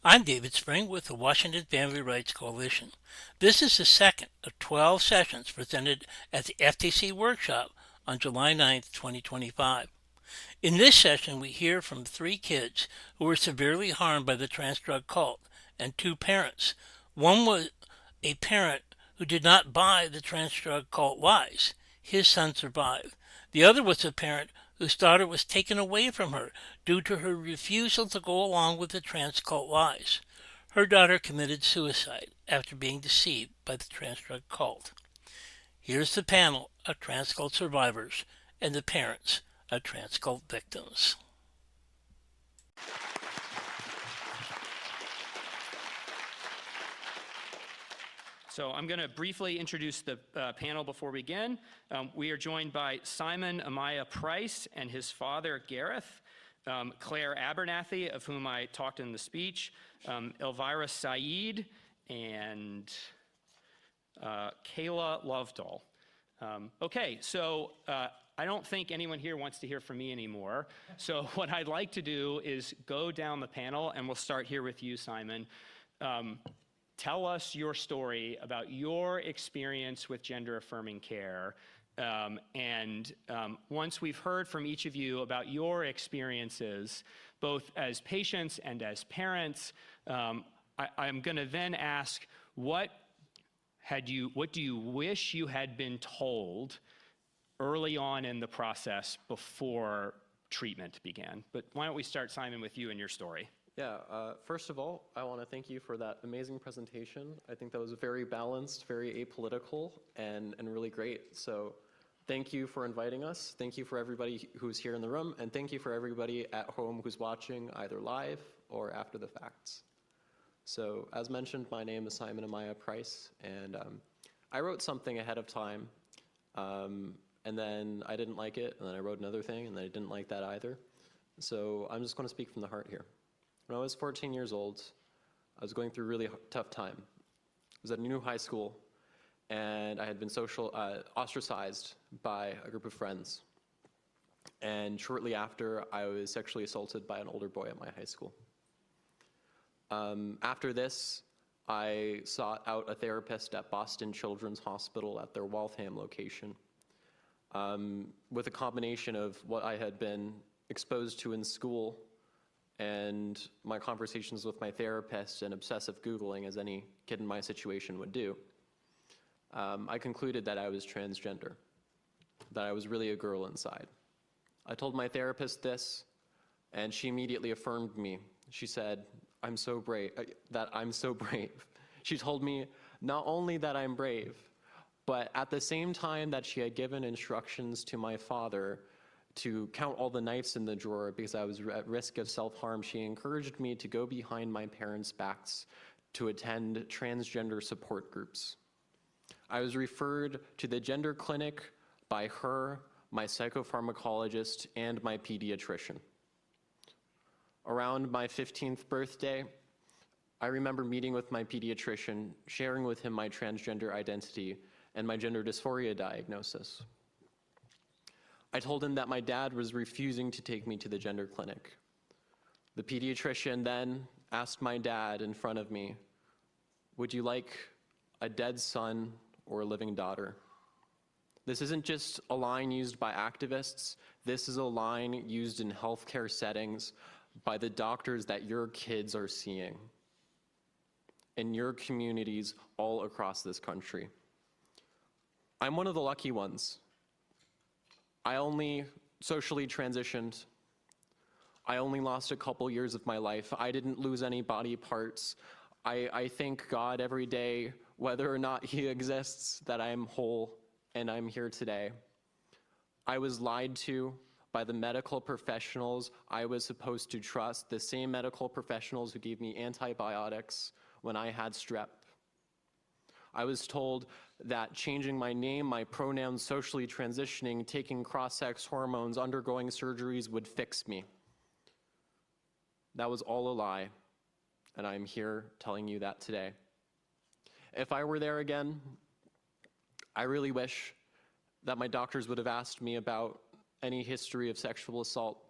I'm David Spring with the Washington Family Rights Coalition. This is the second of 12 sessions presented at the FTC Workshop on July 9th, 2025. In this session, we hear from 3 kids who were severely harmed by the trans drug cult and 2 parents. One was a parent who did not buy the trans drug cult lies. His son survived. The other was a parent whose daughter was taken away from her due to her refusal to go along with the trans cult lies. Her daughter committed suicide after being deceived by the trans drug cult. Here's the panel of trans cult survivors and the parents of trans cult victims. So I'm going to briefly introduce the panel before we begin. We are joined by Simon Amaya Price and his father, Gareth, Claire Abernathy, of whom I talked in the speech, Elvira Saeed, and Kayla Lovedahl. Okay, so I don't think anyone here wants to hear from me anymore. So what I'd like to do is go down the panel, and we'll start here with you, Simon. Tell us your story about your experience with gender-affirming care. Once we've heard from each of you about your experiences, both as patients and as parents, I'm going to then ask, what do you wish you had been told early on in the process before treatment began? But why don't we start, Simon, with you and your story? Yeah, first of all, I want to thank you for that amazing presentation. I think that was very balanced, very apolitical, and really great. So thank you for inviting us. Thank you for everybody who's here in the room, and thank you for everybody at home who's watching either live or after the facts. So as mentioned, my name is Simon Amaya Price, and I wrote something ahead of time, and then I didn't like it, and then I wrote another thing, and then I didn't like that either. So I'm just going to speak from the heart here. When I was 14 years old, I was going through a really tough time. I was at a new high school, and I had been ostracized by a group of friends. And shortly after, I was sexually assaulted by an older boy at my high school. After this, I sought out a therapist at Boston Children's Hospital at their Waltham location. With a combination of what I had been exposed to in school and my conversations with my therapist and obsessive Googling, as any kid in my situation would do, I concluded that I was transgender, that I was really a girl inside. I told my therapist this, and she immediately affirmed me. She said, I'm so brave. She told me not only that I'm brave, but at the same time that she had given instructions to my father to count all the knives in the drawer because I was at risk of self-harm, she encouraged me to go behind my parents' backs to attend transgender support groups. I was referred to the gender clinic by her, my psychopharmacologist, and my pediatrician. Around my 15th birthday, I remember meeting with my pediatrician, sharing with him my transgender identity and my gender dysphoria diagnosis. I told him that my dad was refusing to take me to the gender clinic. The pediatrician then asked my dad in front of me, would you like a dead son or a living daughter? This isn't just a line used by activists. This is a line used in healthcare settings by the doctors that your kids are seeing in your communities all across this country. I'm one of the lucky ones. I only socially transitioned. I only lost a couple years of my life. I didn't lose any body parts. I thank God every day, whether or not he exists, that I'm whole and I'm here today. I was lied to by the medical professionals I was supposed to trust, the same medical professionals who gave me antibiotics when I had strep. I was told that changing my name, my pronouns, socially transitioning, taking cross-sex hormones, undergoing surgeries would fix me. That was all a lie, and I'm here telling you that today. If I were there again, I really wish that my doctors would have asked me about any history of sexual assault,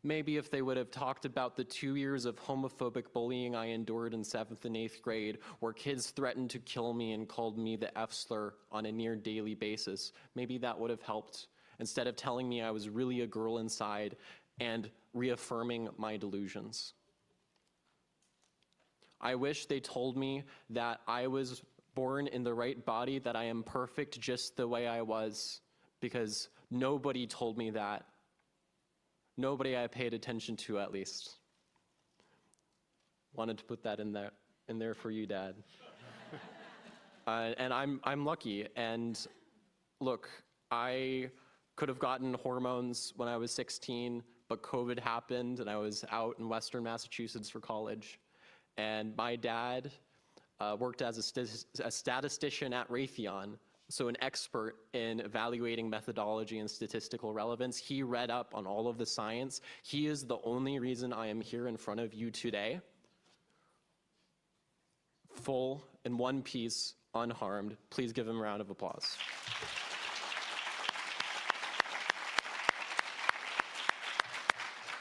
Maybe if they would have talked about the 2 years of homophobic bullying I endured in 7th and 8th grade, where kids threatened to kill me and called me the F slur on a near daily basis, maybe that would have helped, instead of telling me I was really a girl inside and reaffirming my delusions. I wish they told me that I was born in the right body, that I am perfect just the way I was, because nobody told me that. Nobody I paid attention to, at least. Wanted to put that in there for you, Dad. And I'm lucky. And look, I could have gotten hormones when I was 16, but COVID happened, and I was out in Western Massachusetts for college. And my dad worked as a statistician at Raytheon, so an expert in evaluating methodology and statistical relevance. He read up on all of the science. He is the only reason I am here in front of you today, full, in one piece, unharmed. Please give him a round of applause.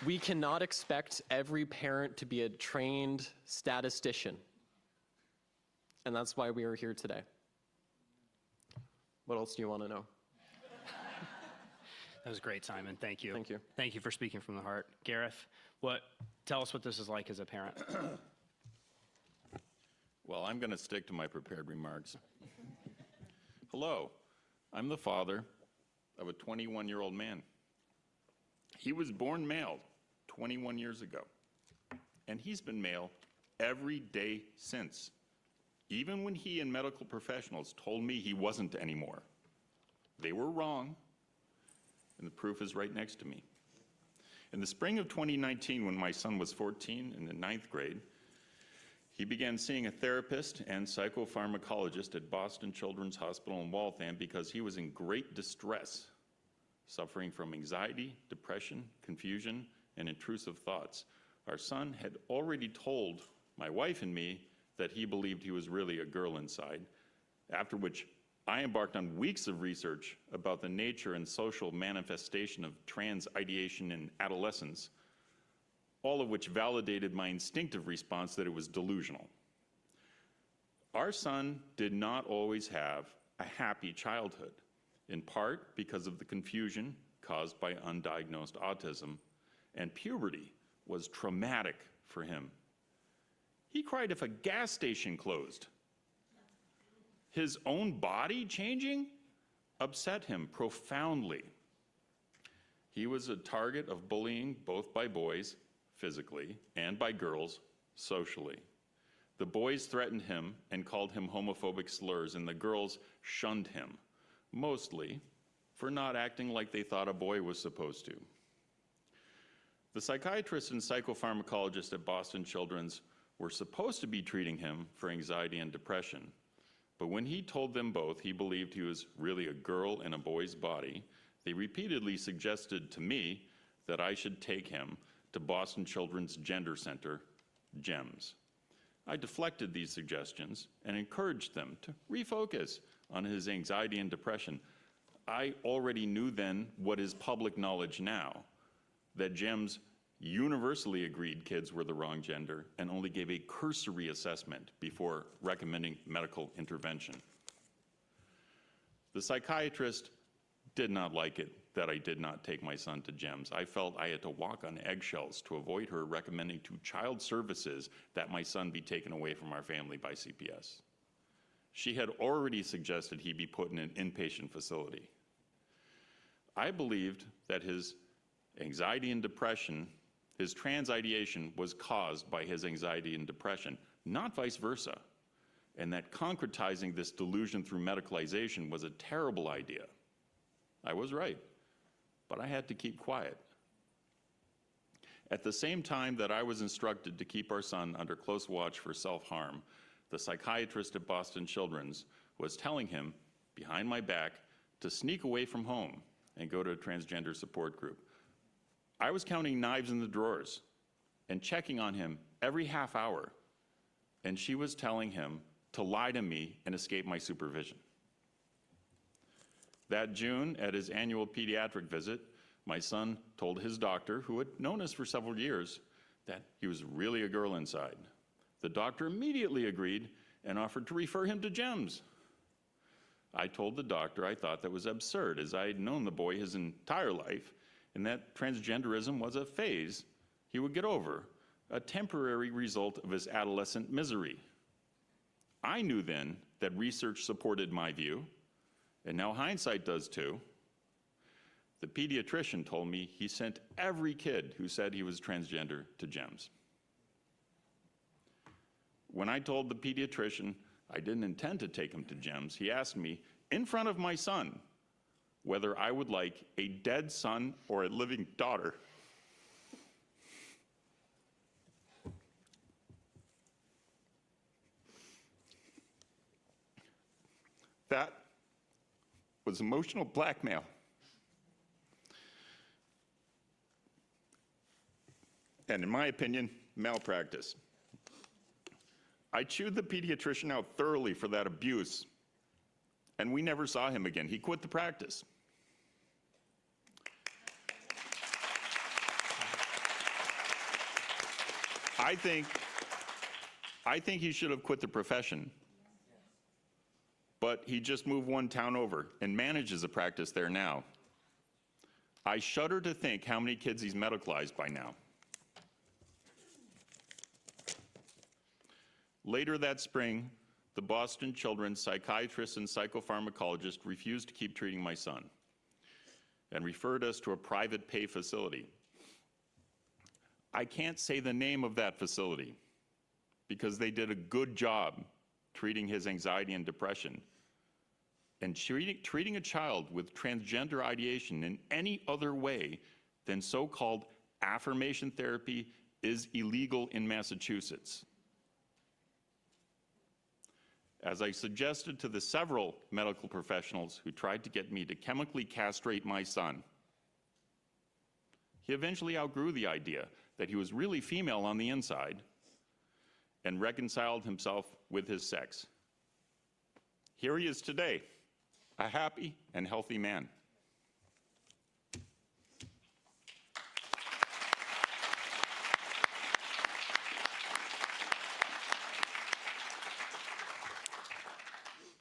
We cannot expect every parent to be a trained statistician, and that's why we are here today. What else do you want to know? That was great, Simon. Thank you. Thank you. Thank you for speaking from the heart. Gareth, tell us what this is like as a parent. Well, I'm going to stick to my prepared remarks. Hello, I'm the father of a 21-year-old man. He was born male 21 years ago, and he's been male every day since, even when he and medical professionals told me he wasn't anymore. They were wrong, and the proof is right next to me. In the spring of 2019, when my son was 14 in the 9th grade, he began seeing a therapist and psychopharmacologist at Boston Children's Hospital in Waltham because he was in great distress, suffering from anxiety, depression, confusion, and intrusive thoughts. Our son had already told my wife and me that he believed he was really a girl inside, after which I embarked on weeks of research about the nature and social manifestation of trans ideation in adolescence, all of which validated my instinctive response that it was delusional. Our son did not always have a happy childhood, in part because of the confusion caused by undiagnosed autism, and puberty was traumatic for him. He cried if a gas station closed. His own body changing upset him profoundly. He was a target of bullying both by boys, physically, and by girls, socially. The boys threatened him and called him homophobic slurs, and the girls shunned him, mostly for not acting like they thought a boy was supposed to. The psychiatrist and psychopharmacologist at Boston Children's were supposed to be treating him for anxiety and depression, but when he told them both he believed he was really a girl in a boy's body, they repeatedly suggested to me that I should take him to Boston Children's Gender Center, GEMS. I deflected these suggestions and encouraged them to refocus on his anxiety and depression. I already knew then what is public knowledge now, that GEMS universally agreed kids were the wrong gender and only gave a cursory assessment before recommending medical intervention. The psychiatrist did not like it that I did not take my son to GEMS. I felt I had to walk on eggshells to avoid her recommending to child services that my son be taken away from our family by CPS. She had already suggested he be put in an inpatient facility. I believed that his anxiety and depression, his trans ideation, was caused by his anxiety and depression, not vice versa, and that concretizing this delusion through medicalization was a terrible idea. I was right, but I had to keep quiet. At the same time that I was instructed to keep our son under close watch for self-harm, the psychiatrist at Boston Children's was telling him, behind my back, to sneak away from home and go to a transgender support group. I was counting knives in the drawers and checking on him every half hour, and she was telling him to lie to me and escape my supervision. That June, at his annual pediatric visit, My son told his doctor, who had known us for several years, that he was really a girl inside. The doctor immediately agreed and offered to refer him to GEMS. I told the doctor I thought that was absurd, as I had known the boy his entire life, and that transgenderism was a phase he would get over, a temporary result of his adolescent misery. I knew then that research supported my view, and now hindsight does too. The pediatrician told me he sent every kid who said he was transgender to GEMS. When I told the pediatrician I didn't intend to take him to GEMS, he asked me, in front of my son, whether I would like a dead son or a living daughter. That was emotional blackmail. And in my opinion, malpractice. I chewed the pediatrician out thoroughly for that abuse, and we never saw him again. He quit the practice. I think he should have quit the profession, but he just moved one town over and manages a practice there now. I shudder to think how many kids he's medicalized by now. Later that spring, the Boston children's psychiatrist and psychopharmacologist refused to keep treating my son and referred us to a private pay facility. I can't say the name of that facility because they did a good job treating his anxiety and depression. And treating a child with transgender ideation in any other way than so-called affirmation therapy is illegal in Massachusetts. As I suggested to the several medical professionals who tried to get me to chemically castrate my son, he eventually outgrew the idea that he was really female on the inside and reconciled himself with his sex. Here he is today, a happy and healthy man.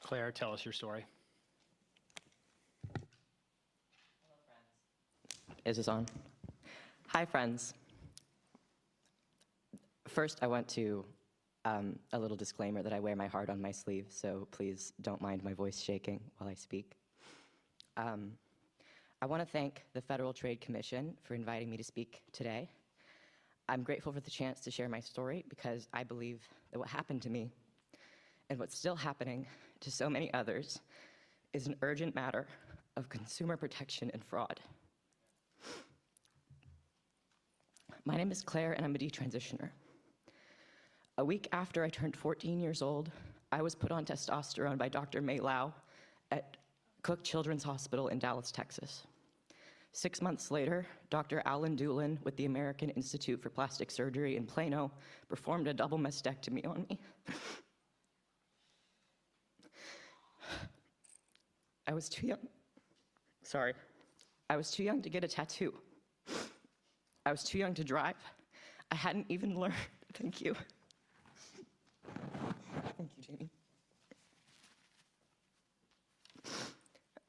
Claire, tell us your story. Is this on? Hi, friends. First, I want to, a little disclaimer that I wear my heart on my sleeve, so please don't mind my voice shaking while I speak. I want to thank the Federal Trade Commission for inviting me to speak today. I'm grateful for the chance to share my story because I believe that what happened to me and what's still happening to so many others is an urgent matter of consumer protection and fraud. My name is Claire, and I'm a detransitioner. A week after I turned 14 years old, I was put on testosterone by Dr. May Lau at Cook Children's Hospital in Dallas, Texas. 6 months later, Dr. Alan Doolin with the American Institute for Plastic Surgery in Plano performed a double mastectomy on me. I was too young. Sorry. I was too young to get a tattoo. I was too young to drive. I hadn't even learned, thank you. Thank you, Jamie.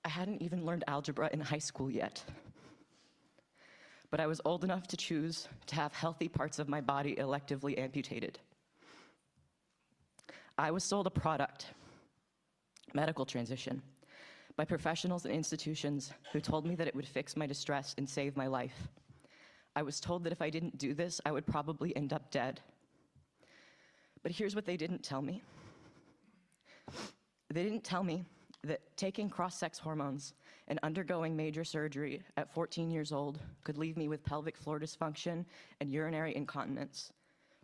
I hadn't even learned algebra in high school yet. But I was old enough to choose to have healthy parts of my body electively amputated. I was sold a product, medical transition, by professionals and institutions who told me that it would fix my distress and save my life. I was told that if I didn't do this, I would probably end up dead. But here's what they didn't tell me. They didn't tell me that taking cross-sex hormones and undergoing major surgery at 14 years old could leave me with pelvic floor dysfunction and urinary incontinence,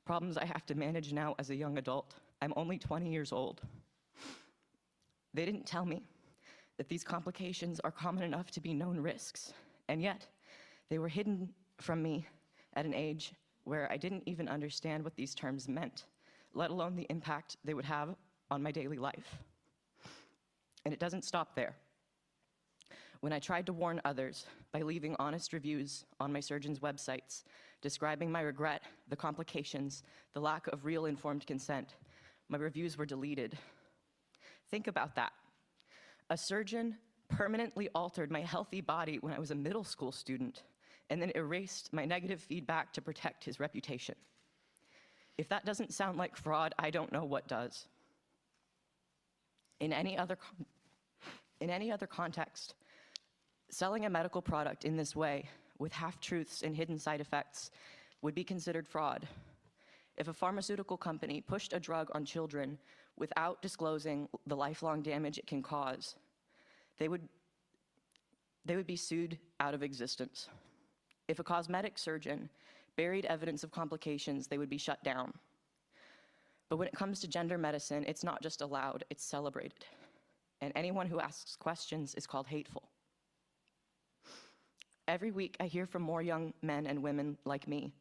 problems I have to manage now as a young adult. I'm only 20 years old. They didn't tell me that these complications are common enough to be known risks, and yet they were hidden from me at an age where I didn't even understand what these terms meant, let alone the impact they would have on my daily life. And it doesn't stop there. when I tried to warn others by leaving honest reviews on my surgeon's websites, describing my regret, the complications, the lack of real informed consent, my reviews were deleted. Think about that. A surgeon permanently altered my healthy body when I was a middle school student, and then erased my negative feedback to protect his reputation. If that doesn't sound like fraud, I don't know what does. In any other context, selling a medical product in this way, with half-truths and hidden side effects, would be considered fraud. If a pharmaceutical company pushed a drug on children without disclosing the lifelong damage it can cause, they would be sued out of existence. If a cosmetic surgeon buried evidence of complications, they would be shut down. But when it comes to gender medicine, it's not just allowed, it's celebrated. And anyone who asks questions is called hateful. Every week, I hear from more young men and women like me,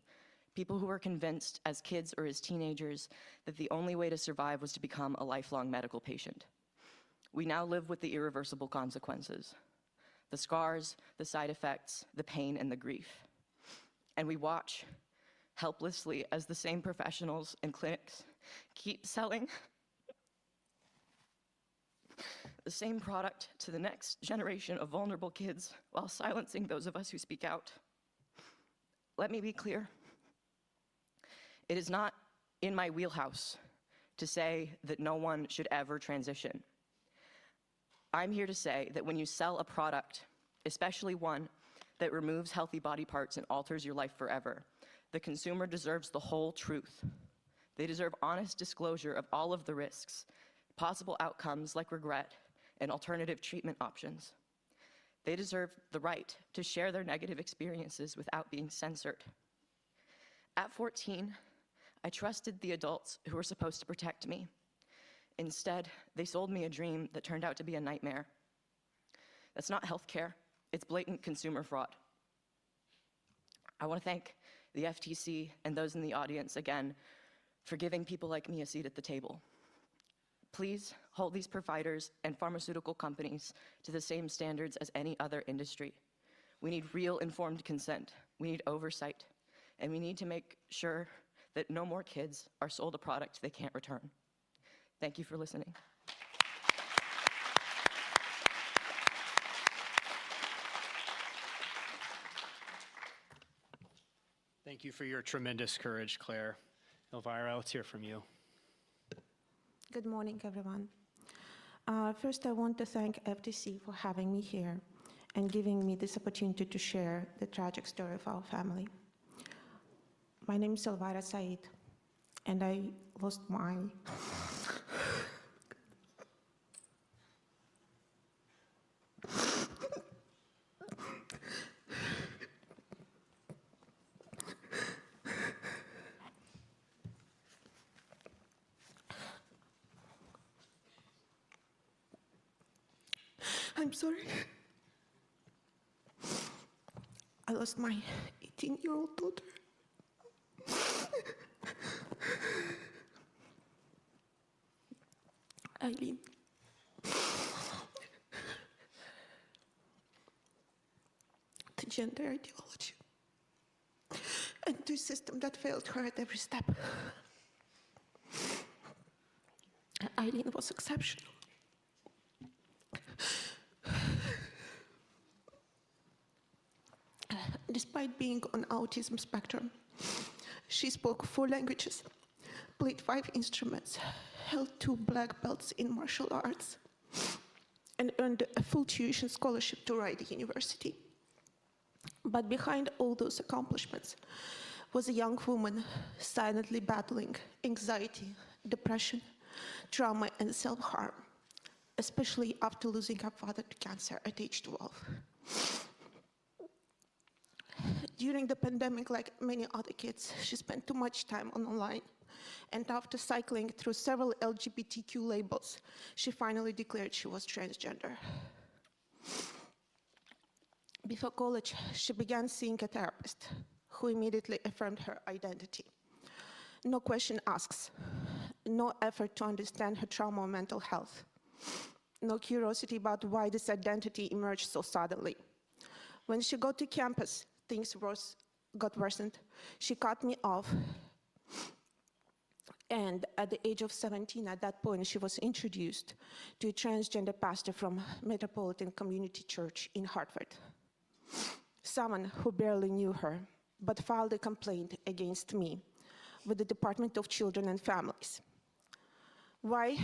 people who were convinced as kids or as teenagers that the only way to survive was to become a lifelong medical patient. We now live with the irreversible consequences, the scars, the side effects, the pain, and the grief. And we watch helplessly as the same professionals and clinics keep selling the same product to the next generation of vulnerable kids while silencing those of us who speak out. Let me be clear. It is not in my wheelhouse to say that no one should ever transition. I'm here to say that when you sell a product, especially one that removes healthy body parts and alters your life forever, the consumer deserves the whole truth. They deserve honest disclosure of all of the risks, possible outcomes like regret, and alternative treatment options. They deserve the right to share their negative experiences without being censored. At 14, I trusted the adults who were supposed to protect me. Instead, they sold me a dream that turned out to be a nightmare. That's not healthcare, it's blatant consumer fraud. I want to thank the FTC and those in the audience again for giving people like me a seat at the table. Please hold these providers and pharmaceutical companies to the same standards as any other industry. We need real informed consent, we need oversight, and we need to make sure that no more kids are sold a product they can't return. Thank you for listening. Thank you for your tremendous courage, Claire. Elvira, let's hear from you. Good morning, everyone. First, I want to thank FTC for having me here and giving me this opportunity to share the tragic story of our family. My name is Elvira Said, and I lost my I'm sorry. I lost my 18-year-old daughter. Eileen. To gender ideology and to a system that failed her at every step. Eileen was exceptional. Despite being on autism spectrum, she spoke 4 languages, played 5 instruments, held 2 black belts in martial arts, and earned a full tuition scholarship to Rider University. But behind all those accomplishments was a young woman silently battling anxiety, depression, trauma, and self-harm, especially after losing her father to cancer at age 12. During the pandemic, like many other kids, she spent too much time online. And after cycling through several LGBTQ labels, she finally declared she was transgender. Before college, she began seeing a therapist who immediately affirmed her identity. No question asked, no effort to understand her trauma or mental health. no curiosity about why this identity emerged so suddenly. When she got to campus, things got worsened. She cut me off. And at the age of 17, at that point, she was introduced to a transgender pastor from Metropolitan Community Church in Hartford. Someone who barely knew her, but filed a complaint against me with the Department of Children and Families. Why?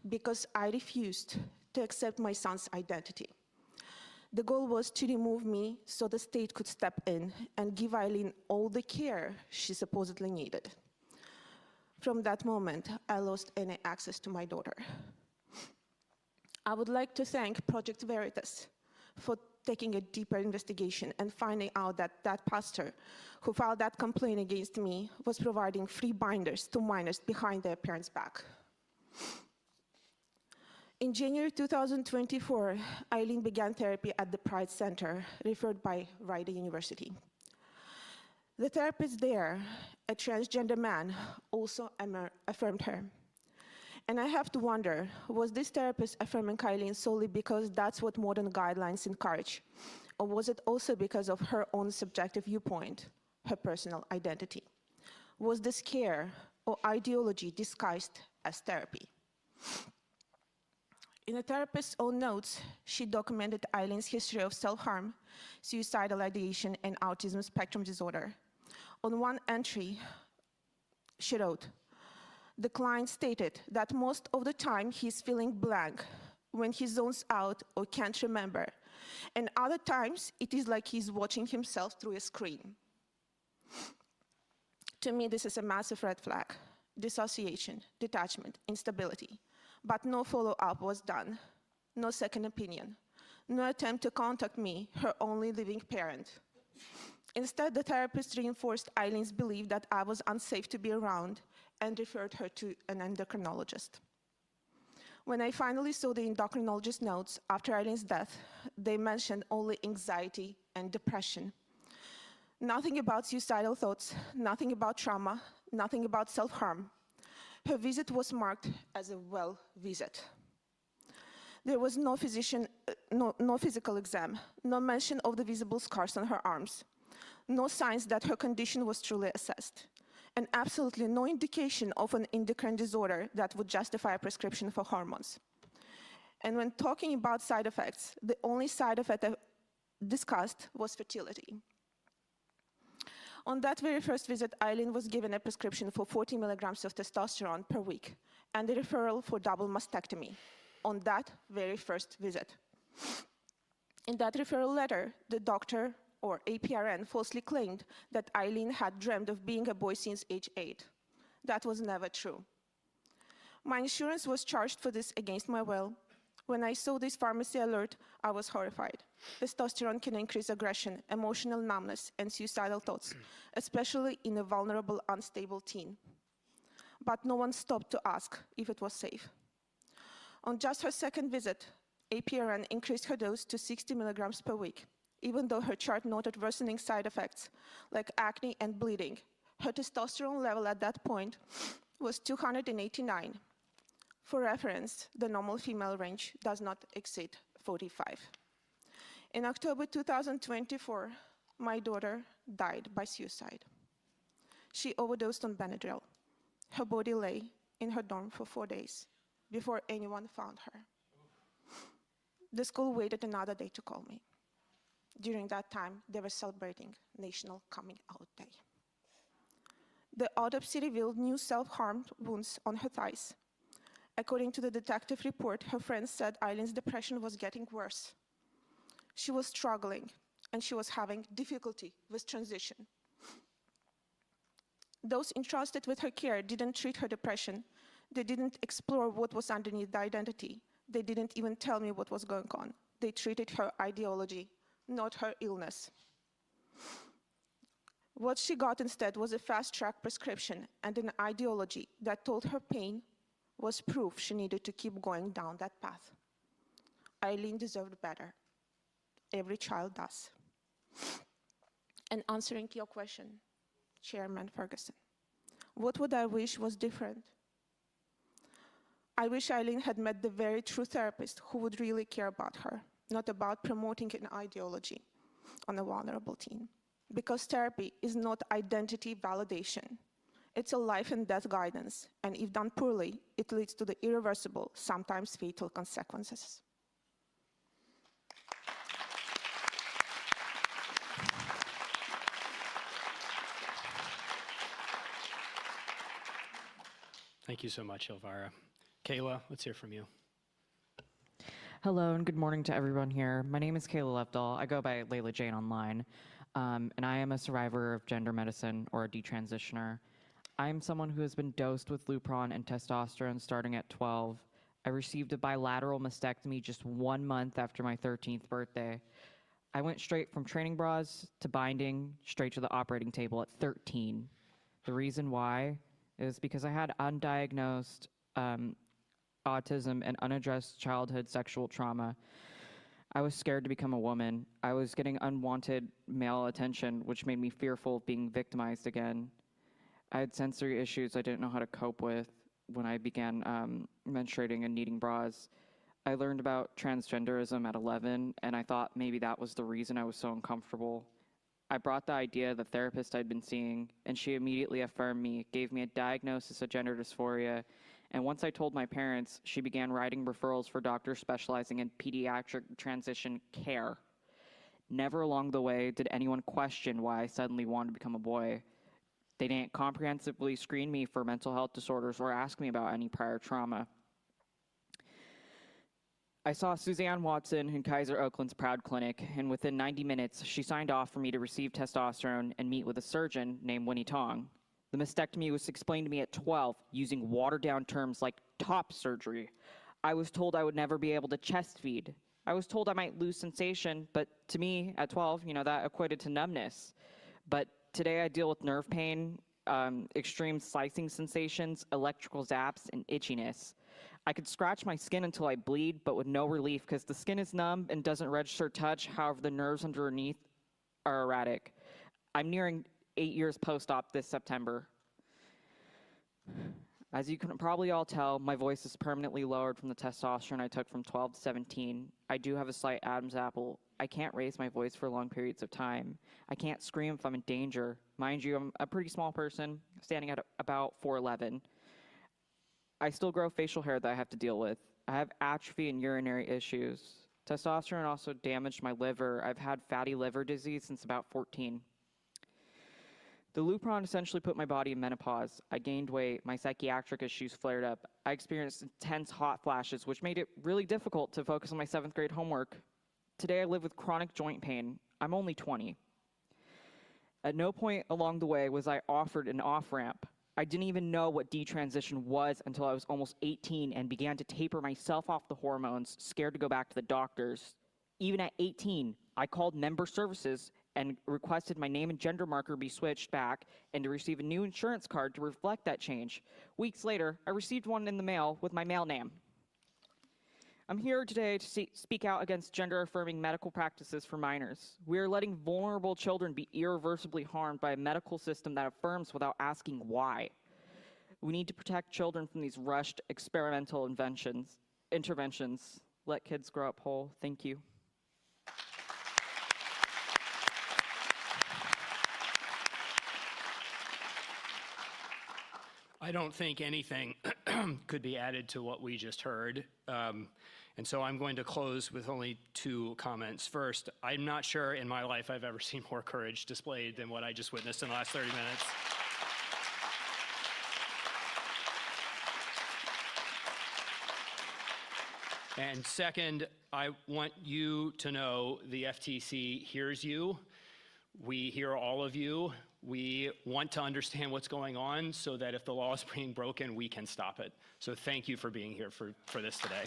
Because I refused to accept my son's identity. The goal was to remove me so the state could step in and give Eileen all the care she supposedly needed. From that moment, I lost any access to my daughter. I would like to thank Project Veritas for taking a deeper investigation and finding out that that pastor who filed that complaint against me was providing free binders to minors behind their parents' back. In January 2024, Eileen began therapy at the Pride Center, referred by Rider University. The therapist there, a transgender man, also affirmed her. And I have to wonder, was this therapist affirming Eileen solely because that's what modern guidelines encourage? Or was it also because of her own subjective viewpoint, her personal identity? Was this care or ideology disguised as therapy? In the therapist's own notes, she documented Eileen's history of self-harm, suicidal ideation, and autism spectrum disorder. On one entry, she wrote, "The client stated that most of the time he's feeling blank when he zones out or can't remember, and other times it is like he's watching himself through a screen." To me, this is a massive red flag: dissociation, detachment, instability. But no follow-up was done, no second opinion, no attempt to contact me, her only living parent. Instead, the therapist reinforced Eileen's belief that I was unsafe to be around and referred her to an endocrinologist. When I finally saw the endocrinologist notes after Eileen's death, they mentioned only anxiety and depression. Nothing about suicidal thoughts, nothing about trauma, nothing about self-harm. Her visit was marked as a well visit. There was no physical exam, no mention of the visible scars on her arms, no signs that her condition was truly assessed, and absolutely no indication of an endocrine disorder that would justify a prescription for hormones. And when talking about side effects, the only side effect discussed was fertility. On that very first visit, Eileen was given a prescription for 40 milligrams of testosterone per week and a referral for double mastectomy on that very first visit. In that referral letter, the doctor, or APRN, falsely claimed that Eileen had dreamed of being a boy since age 8. That was never true. My insurance was charged for this against my will. When I saw this pharmacy alert, I was horrified. Testosterone can increase aggression, emotional numbness, and suicidal thoughts, especially in a vulnerable, unstable teen. But no one stopped to ask if it was safe. On just her second visit, APRN increased her dose to 60 milligrams per week. Even though her chart noted worsening side effects like acne and bleeding, her testosterone level at that point was 289. For reference, the normal female range does not exceed 45. In October 2024, my daughter died by suicide. She overdosed on Benadryl. Her body lay in her dorm for 4 days before anyone found her. The school waited another day to call me. During that time, they were celebrating National Coming Out Day. The autopsy revealed new self-harm wounds on her thighs. According to the detective report, her friends said Eileen's depression was getting worse. She was struggling, and she was having difficulty with transition. Those entrusted with her care didn't treat her depression. They didn't explore what was underneath the identity. They didn't even tell me what was going on. They treated her ideology, not her illness. What she got instead was a fast-track prescription and an ideology that told her pain was proof she needed to keep going down that path. Eileen deserved better. Every child does. And answering your question, Chairman Ferguson, what would I wish was different? I wish Eileen had met the very true therapist who would really care about her, not about promoting an ideology on a vulnerable teen. Because therapy is not identity validation. It's a life and death guidance, and if done poorly, it leads to the irreversible, sometimes fatal consequences. Thank you so much, Elvira. Kayla, let's hear from you. Hello and good morning to everyone here. My name is Kayla Levdahl. I go by Layla Jane online, and I am a survivor of gender medicine or a detransitioner. I am someone who has been dosed with Lupron and testosterone starting at 12. I received a bilateral mastectomy just 1 month after my 13th birthday. I went straight from training bras to binding, straight to the operating table at 13. The reason why is because I had undiagnosed autism and unaddressed childhood sexual trauma. I was scared to become a woman. I was getting unwanted male attention, which made me fearful of being victimized again. I had sensory issues I didn't know how to cope with when I began menstruating and needing bras. I learned about transgenderism at 11, and I thought maybe that was the reason I was so uncomfortable. I brought the idea of the therapist I'd been seeing, and she immediately affirmed me, gave me a diagnosis of gender dysphoria, and once I told my parents, she began writing referrals for doctors specializing in pediatric transition care. Never along the way did anyone question why I suddenly wanted to become a boy. They didn't comprehensively screen me for mental health disorders or ask me about any prior trauma. I saw Suzanne Watson in Kaiser Oakland's Proud Clinic, and within 90 minutes, she signed off for me to receive testosterone and meet with a surgeon named Winnie Tong. The mastectomy was explained to me at 12 using watered-down terms like top surgery. I was told I would never be able to chest feed. I was told I might lose sensation, but to me, at 12, that equated to numbness. But today I deal with nerve pain, extreme slicing sensations, electrical zaps, and itchiness. I could scratch my skin until I bleed, but with no relief because the skin is numb and doesn't register touch. However, the nerves underneath are erratic. I'm nearing 8 years post-op this September. As you can probably all tell, my voice is permanently lowered from the testosterone I took from 12 to 17. I do have a slight Adam's apple. I can't raise my voice for long periods of time. I can't scream if I'm in danger. Mind you, I'm a pretty small person, standing at about 4'11". I still grow facial hair that I have to deal with. I have atrophy and urinary issues. Testosterone also damaged my liver. I've had fatty liver disease since about 14. The Lupron essentially put my body in menopause. I gained weight. My psychiatric issues flared up. I experienced intense hot flashes, which made it really difficult to focus on my 7th grade homework. Today, I live with chronic joint pain. I'm only 20. At no point along the way was I offered an off-ramp. I didn't even know what detransition was until I was almost 18 and began to taper myself off the hormones, scared to go back to the doctors. Even at 18, I called member services and requested my name and gender marker be switched back and to receive a new insurance card to reflect that change. Weeks later, I received one in the mail with my male name. I'm here today to speak out against gender-affirming medical practices for minors. We are letting vulnerable children be irreversibly harmed by a medical system that affirms without asking why. We need to protect children from these rushed experimental interventions. Let kids grow up whole. Thank you. I don't think anything could be added to what we just heard. And so I'm going to close with only 2 comments. First, I'm not sure in my life I've ever seen more courage displayed than what I just witnessed in the last 30 minutes. And second, I want you to know the FTC hears you. We hear all of you. We want to understand what's going on so that if the law is being broken, we can stop it. So thank you for being here for this today.